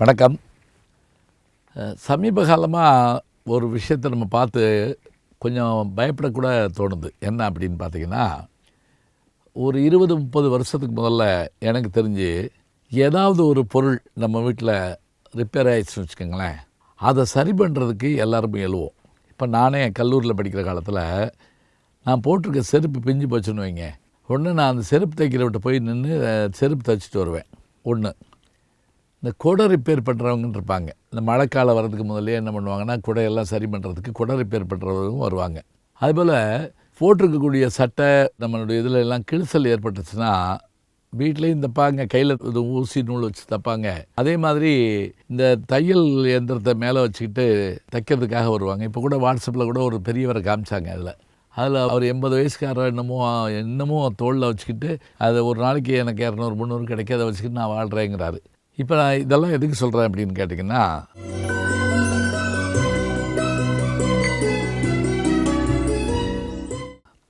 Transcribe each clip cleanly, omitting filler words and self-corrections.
வணக்கம். சமீப காலமாக ஒரு விஷயத்தை நம்ம பார்த்து கொஞ்சம் பயப்படக்கூட தோணுது. என்ன அப்படின்னு பார்த்தீங்கன்னா, ஒரு 20-30 வருஷத்துக்கு முதல்ல எனக்கு தெரிஞ்சு ஏதாவது ஒரு பொருள் நம்ம வீட்டில் ரிப்பேர் ஆகிடுச்சுன்னு வச்சுக்கோங்களேன், அதை சரி பண்ணுறதுக்கு எல்லாருமே எழுவோம். இப்போ நானே கல்லூரியில் படிக்கிற காலத்தில் நான் போட்டிருக்க செருப்பு பிஞ்சு போச்சுன்னு வைங்க, ஒன்று நான் அந்த செருப்பு தைக்கிறவட்ட போய் நின்று செருப்பு தைச்சிட்டு வருவேன். ஒன்று, இந்த குடை ரிப்பேர் பண்ணுறவங்கன்னு இருப்பாங்க. இந்த மழைக்காலம் வர்றதுக்கு முதல்லே என்ன பண்ணுவாங்கன்னா, குடையெல்லாம் சரி பண்ணுறதுக்கு குடை ரிப்பேர் பண்ணுறவங்களும் வருவாங்க. அதுபோல் போட்டிருக்கக்கூடிய சட்டை நம்மளுடைய இதில் எல்லாம் கிழிசல் ஏற்பட்டுச்சுன்னா வீட்லேயும் தைப்பாங்க, கையில் இது ஊசி நூல் வச்சு தைப்பாங்க. அதே மாதிரி இந்த தையல் இயந்திரத்தை மேலே வச்சுக்கிட்டு தைக்கிறதுக்காக வருவாங்க. இப்போ கூட வாட்ஸ்அப்பில் கூட ஒரு பெரியவரை காமிச்சாங்க. அதில் அவர் 80 வயசுக்காரர் இன்னமும் தோளில் வச்சுக்கிட்டு அதை ஒரு நாளைக்கு எனக்கு 200-300 கிடைக்க அதை வச்சுக்கிட்டு நான் வாழ்கிறேங்கிறாரு. இப்போ நான் இதெல்லாம் எதுக்கு சொல்கிறேன் அப்படின்னு கேட்டிங்கன்னா,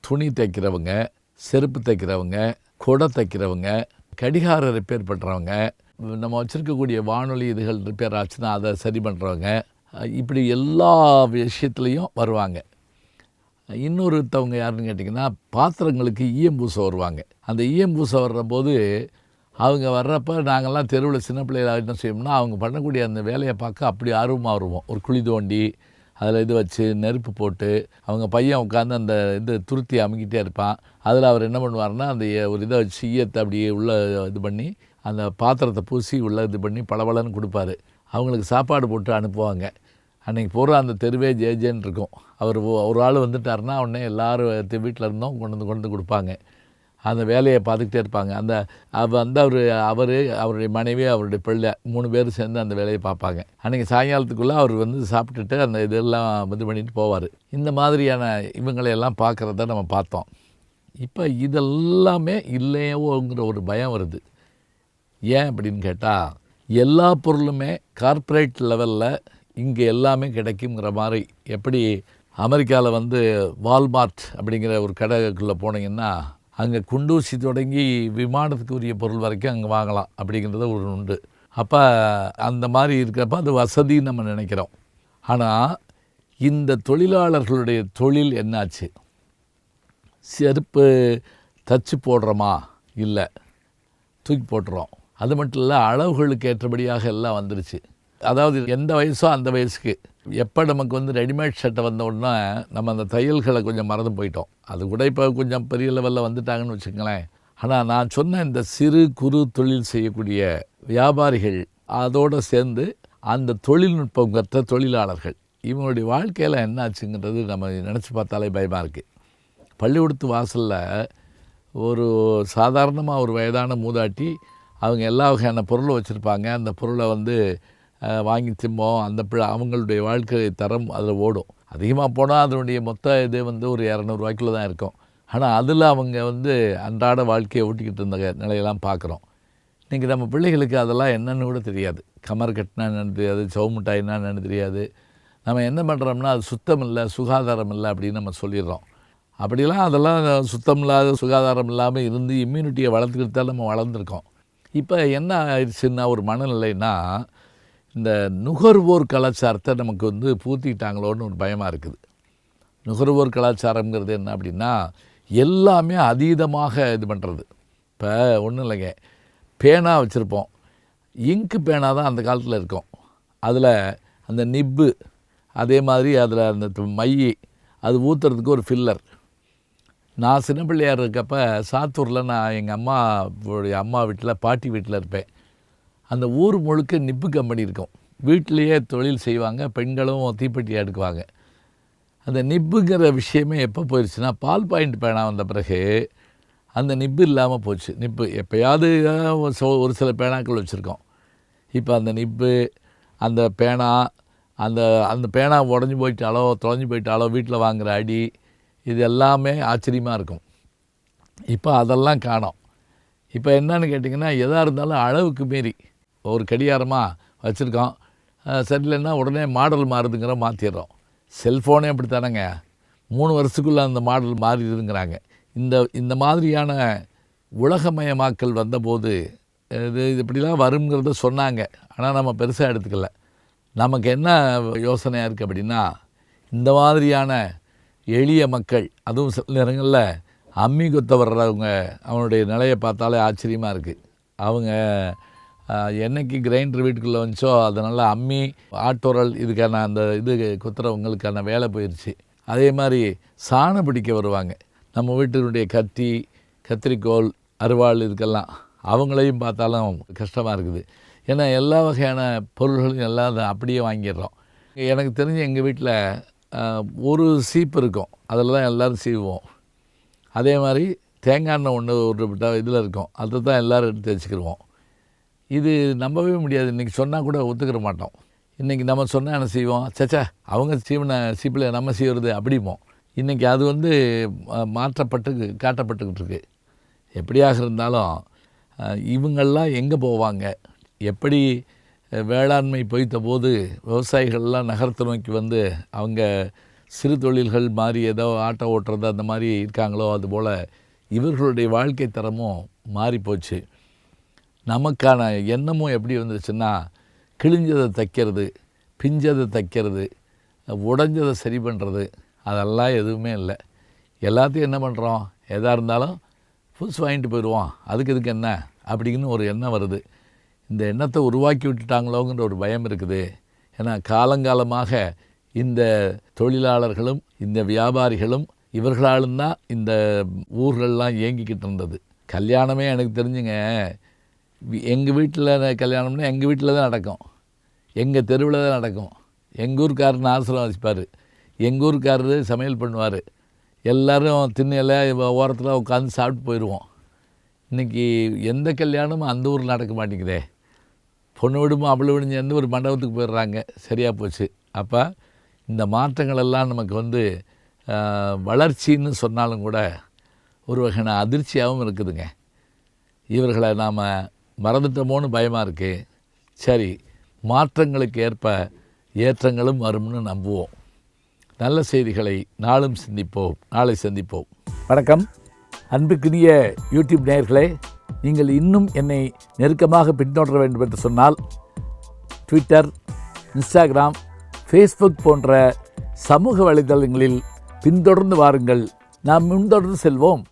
துணி தைக்கிறவங்க, செருப்பு தைக்கிறவங்க, குடை தைக்கிறவங்க, கடிகார ரிப்பேர் பண்ணுறவங்க, நம்ம வச்சுருக்கக்கூடிய வானொலி இதுகள் ரிப்பேர் ஆச்சுன்னா அதை சரி பண்ணுறவங்க, இப்படி எல்லா விஷயத்துலேயும் வருவாங்க. இன்னொருத்தவங்க யாருன்னு கேட்டிங்கன்னா, பாத்திரங்களுக்கு ஈயம் பூச வருவாங்க. அந்த ஈயம் பூச வர்றபோது அவங்க வர்றப்போ நாங்கள்லாம் தெருவில் சின்ன பிள்ளைகளாக என்ன செய்வோம்னா, அவங்க பண்ணக்கூடிய அந்த வேலையை பார்க்க அப்படி ஆர்வமாக வருவோம். ஒரு குழி தோண்டி அதில் இது வச்சு நெருப்பு போட்டு அவங்க பையன் உட்காந்து அந்த துருத்தி அமுக்கிட்டே இருப்பான். அதில் அவர் என்ன பண்ணுவார்னா, அந்த ஒரு இதை வச்சு ஈயத்தை அப்படியே உள்ளே இது பண்ணி அந்த பாத்திரத்தை பூசி உள்ளே இது பண்ணி பளபளன்னு கொடுப்பாரு. அவங்களுக்கு சாப்பாடு போட்டு அனுப்புவாங்க. அன்றைக்கி பூரா அந்த தெருவே ஜேஜேன்னு இருக்கும். அவர் ஒரு ஆள் வந்துட்டாருன்னா உடனே எல்லோரும் வீட்டில் இருந்தோம் கொண்டு வந்து கொடுப்பாங்க. அந்த வேலையை பார்த்துக்கிட்டே இருப்பாங்க. அவருடைய மனைவி, அவருடைய பிள்ளை 3 பேர் சேர்ந்து அந்த வேலையை பார்ப்பாங்க. அன்றைக்கி சாயங்காலத்துக்குள்ளே அவர் சாப்பிட்டுட்டு அந்த இதெல்லாம் இது பண்ணிட்டு போவார். இந்த மாதிரியான இவங்களையெல்லாம் பார்க்குறத நம்ம பார்த்தோம். இப்போ இதெல்லாமே இல்லையோங்கிற ஒரு பயம் வருது. ஏன் அப்படின்னு கேட்டால், எல்லா பொருளுமே கார்ப்பரேட் லெவலில் இங்கே எல்லாமே கிடைக்குங்கிற மாதிரி. எப்படி அமெரிக்காவில் வால்மார்ட் அப்படிங்கிற ஒரு கடைக்குள்ளே போனீங்கன்னா, அங்கே குண்டூசி தொடங்கி விமானத்துக்கு உரிய பொருள் வரைக்கும் அங்கே வாங்கலாம் அப்படிங்கிறது ஒரு உண்டு. அப்போ அந்த மாதிரி இருக்கிறப்ப அது வசதின்னு நம்ம நினைக்கிறோம். ஆனால் இந்த தொழிலாளர்களுடைய தொழில் என்னாச்சு? செருப்பு தச்சு போடுறோமா? இல்லை, தூக்கி போட்டுறோம். அது மட்டும் இல்லை, அளவுகளுக்கு ஏற்றபடியாக எல்லாம் வந்துருச்சு. அதாவது எந்த வயசோ அந்த வயசுக்கு. எப்போ நமக்கு ரெடிமேட் ஷர்ட்டை வந்த உடனே நம்ம அந்த தையல்களை கொஞ்சம் மறந்து போயிட்டோம். அது கூட இப்போ கொஞ்சம் பெரிய லெவலில் வந்துட்டாங்கன்னு வச்சுக்கோங்களேன். ஆனால் நான் சொன்ன இந்த சிறு குறு தொழில் செய்யக்கூடிய வியாபாரிகள், அதோடு சேர்ந்து அந்த தொழில்நுட்பம் கற்ற தொழிலாளர்கள், இவங்களுடைய வாழ்க்கையில் என்ன ஆச்சுங்கிறது நம்ம நினச்சி பார்த்தாலே பயமாக இருக்குது. பள்ளிக்கூடத்து வாசலில் ஒரு சாதாரணமாக ஒரு வயதான மூதாட்டி அவங்க எல்லா வகையான பொருளை வச்சுருப்பாங்க. அந்த பொருளை வாங்கி திம்போம். அவங்களுடைய வாழ்க்கை தரம் அதில் ஓடும். அதிகமாக போனால் அதனுடைய மொத்த இது ஒரு 200 ரூபாய்க்குள்ள தான் இருக்கும். ஆனால் அதில் அவங்க அன்றாட வாழ்க்கையை ஓட்டிக்கிட்டு இருந்த நிலையெல்லாம் பார்க்குறோம். இன்றைக்கி நம்ம பிள்ளைகளுக்கு அதெல்லாம் என்னென்னு கூட தெரியாது. கமர் கட்டினா என்னென்னு தெரியாது, சவுமிட்டாயின்னா என்னென்னு தெரியாது. நம்ம என்ன பண்ணுறோம்னா, அது சுத்தம் இல்லை, சுகாதாரம் இல்லை அப்படின்னு நம்ம சொல்லிடுறோம். அப்படிலாம் அதெல்லாம் சுத்தம் இல்லாத, சுகாதாரம் இல்லாமல் இருந்து இம்யூனிட்டியை வளர்த்துக்கிட்டு தான் நம்ம வளர்ந்துருக்கோம். இப்போ என்ன ஆயிடுச்சுன்னா, ஒரு மனநிலைன்னா, இந்த நுகர்வோர் கலாச்சாரத்தை நமக்கு பூத்திக்கிட்டாங்களோன்னு ஒரு பயமாக இருக்குது. நுகர்வோர் கலாச்சாரங்கிறது என்ன அப்படின்னா, எல்லாமே அதீதமாக இது பண்ணுறது. இப்போ ஒன்றும் இல்லைங்க, பேனா வச்சுருப்போம். இங்கு பேனா தான் அந்த காலத்தில் இருக்கும். அதில் அந்த நிப்பு, அதே மாதிரி அதில் அந்த மை, அது ஊற்றுறதுக்கு ஒரு ஃபில்லர். நான் சின்ன பிள்ளையார் இருக்கப்போ சாத்தூரில் நான் எங்கள் அம்மா வீட்டில், பாட்டி வீட்டில் இருப்பேன். அந்த ஊர் முழுக்க நிப்பு கம்பெனி இருக்கும். வீட்டிலையே தொழில் செய்வாங்க, பெண்களும் தீப்பெட்டி எடுக்குவாங்க. அந்த நிப்புங்கிற விஷயமே எப்போ போயிடுச்சுன்னா, பால் பாயிண்ட் பேனா வந்த பிறகு அந்த நிப்பு இல்லாமல் போச்சு. நிப்பு எப்போயாவது ஒரு சில பேனாக்கள் வச்சுருக்கோம். இப்போ அந்த நிப்பு, அந்த பேனா, அந்த பேனா உடஞ்சி போயிட்டாலோ தொலைஞ்சி போயிட்டாலோ வீட்டில் வாங்குகிற அடி, இது எல்லாமே ஆச்சரியமாக இருக்கும். இப்போ அதெல்லாம் காணோம். இப்போ என்னன்னு கேட்டிங்கன்னா, எதாக இருந்தாலும் அளவுக்கு மீறி ஒரு கடிகாரமாக வச்சுருக்கோம், சரியில்லைன்னா உடனே மாடல் மாறுதுங்கிற மாற்றிடுறோம். செல்ஃபோனே அப்படி தானேங்க, 3 வருஷத்துக்குள்ளே அந்த மாடல் மாறிடுதுங்கிறாங்க. இந்த மாதிரியான உலகமயமாக்கல் வந்தபோது இது இப்படிலாம் வருங்கிறத சொன்னாங்க. ஆனால் நம்ம பெருசாக எடுத்துக்கல. நமக்கு என்ன யோசனையாக இருக்குது அப்படின்னா, இந்த மாதிரியான எளிய மக்கள், அதுவும் சில நேரங்களில் அம்மி கொத்த வர்றவங்க, அவனுடைய நிலையை பார்த்தாலே ஆச்சரியமாக இருக்குது. அவங்க என்னைக்கு கிரைண்டர் வீட்டுக்குள்ளே வந்துச்சோ அதனால் அம்மி, ஆட்டோரல் இதுக்கான அந்த இது குத்துறவங்களுக்கான வேலை போயிடுச்சு. அதே மாதிரி சாணம் பிடிக்க வருவாங்க. நம்ம வீட்டினுடைய கத்தி, கத்திரிக்கோல், அருவாள் இதுக்கெல்லாம் அவங்களையும் பார்த்தாலும் கஷ்டமாக இருக்குது. ஏன்னா எல்லா வகையான பொருள்களும் எல்லாம் அப்படியே வாங்கிடுறோம். எனக்கு தெரிஞ்ச எங்கள் வீட்டில் ஒரு சீப்பு இருக்கும், அதில் தான் எல்லோரும் சீவுவோம். அதே மாதிரி தேங்காய் எண்ணெய் ஒன்று ஒரு இதில் இருக்கும், அதை தான் எல்லோரும் எடுத்து வச்சுக்கிடுவோம். இது நம்பவே முடியாது. இன்றைக்கி சொன்னால் கூட ஒத்துக்கிற மாட்டோம். இன்றைக்கி நம்ம சொன்னால் என்ன செய்வோம், சச்சா அவங்க சீவன சீப்பில் நம்ம செய்வது அப்படிம்போம். இன்றைக்கி அது மாற்றப்பட்டு காட்டப்பட்டுக்கிட்டு இருக்கு. எப்படியாக இருந்தாலும் இவங்கள்லாம் எங்கே போவாங்க, எப்படி வேளாண்மை பொய்த்த போது விவசாயிகள்லாம் நகரத்தை நோக்கி வந்து அவங்க சிறு தொழில்கள் மாதிரி ஏதோ ஆட்டோ ஓட்டுறது அந்த மாதிரி இருக்காங்களோ, அதுபோல் இவர்களுடைய வாழ்க்கை தரமும் மாறிப்போச்சு. நமக்கான எண்ணமும் எப்படி வந்துருச்சுன்னா, கிழிஞ்சதை தைக்கிறது, பிஞ்சதை தைக்கிறது, உடஞ்சதை சரி பண்ணுறது, அதெல்லாம் எதுவுமே இல்லை. எல்லாத்தையும் என்ன பண்ணுறோம், எதாக இருந்தாலும் புதுசு வாங்கிட்டு போயிடுவோம், அதுக்கு இதுக்கு என்ன அப்படின்னு ஒரு எண்ணம் வருது. இந்த எண்ணத்தை உருவாக்கி விட்டுட்டாங்களோங்கிற ஒரு பயம் இருக்குது. ஏன்னா காலங்காலமாக இந்த தொழிலாளர்களும் இந்த வியாபாரிகளும் இவர்களாலும் தான் இந்த ஊர்கள்லாம் இயங்கிக்கிட்டு இருந்தது. கல்யாணமே எனக்கு தெரிஞ்சுங்க, எங்கள் வீட்டில் கல்யாணம்னா எங்கள் வீட்டில் தான் நடக்கும், எங்கள் தெருவில் தான் நடக்கும். எங்கள் ஊருக்காரர் ஆசிரம் வச்சுப்பார், எங்கள் ஊருக்காரரு சமையல் பண்ணுவார், எல்லோரும் திண்ணையில் ஓரத்தில் உட்காந்து சாப்பிட்டு போயிடுவோம். இன்றைக்கி எந்த கல்யாணமும் அந்த ஊரில் நடக்க மாட்டேங்குதே. பொண்ணு விடுமோ அவளை விடுஞ்சு எந்த ஒரு மண்டபத்துக்கு போயிடுறாங்க, சரியாக போச்சு. அப்போ இந்த மாற்றங்கள் எல்லாம் நமக்கு வளர்ச்சின்னு சொன்னாலும் கூட ஒரு வகையான அதிர்ச்சியாகவும் இருக்குதுங்க. இவர்களை நாம் மறந்துட்டோமோன்னு பயமாக இருக்குது. சரி, மாற்றங்களுக்கு ஏற்ப ஏற்றங்களும் வரும்னு நம்புவோம். நல்ல செய்திகளை நாளும் சிந்திப்போம், நாளை சந்திப்போம். வணக்கம் அன்புக்குரிய யூடியூப் நேயர்களே, நீங்கள் இன்னும் என்னை நெருக்கமாக பின்தொடர வேண்டும் என்று சொன்னால் ட்விட்டர், இன்ஸ்டாகிராம், ஃபேஸ்புக் போன்ற சமூக வலைதளங்களில் பின்தொடர்ந்து வாருங்கள். நாம் முன்தொடர்ந்து செல்வோம்.